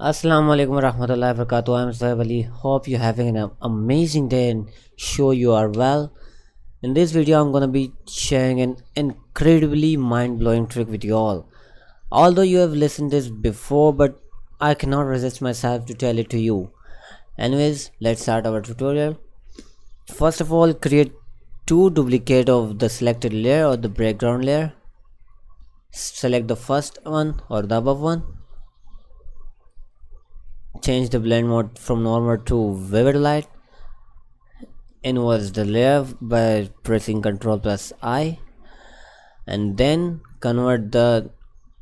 Assalamu alaikum warahmatullahi wabarakatuh. I'm Zohaib Ali. Hope you're having an amazing day and sure you are well. In this video, I'm gonna be sharing an incredibly mind-blowing trick with you all. Although you have listened this before, but I cannot resist myself to tell it to you. Anyways, let's start our tutorial. First of all, create two duplicate of the selected layer or the background layer. Select the first one or the above one. Change the blend mode from normal to vivid light. Invert the layer by pressing Ctrl plus I, and then convert the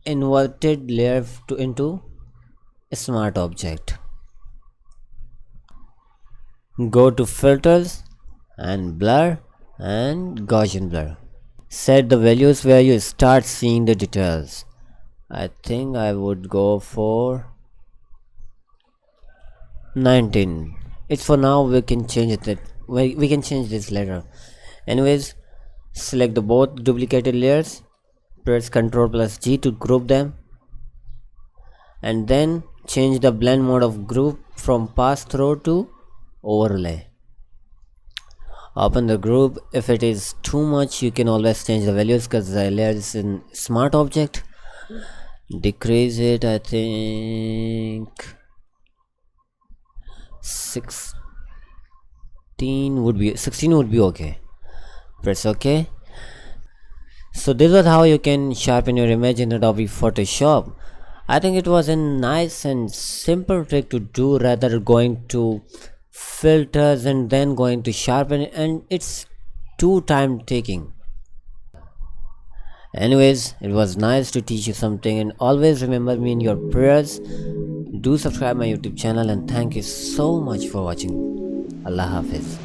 inverted layer into a smart object. Go to filters and blur and Gaussian blur. Set the values where you start seeing the details. I think I would go for 19. It's for now. We can change it. We can change this later. Anyways, select the both duplicated layers. Press Ctrl plus G to group them, and then change the blend mode of group from pass through to overlay. Open the group. If it is too much, you can always change the values because the layer is in smart object. Decrease it. I think 16 would be okay. Press OK. So this was how you can sharpen your image in Adobe Photoshop. I think it was a nice and simple trick to do rather going to filters and then going to sharpen, and it's too time taking. Anyways, it was nice to teach you something, and always remember me in your prayers. Do subscribe my YouTube channel, and thank you so much for watching. Allah Hafiz.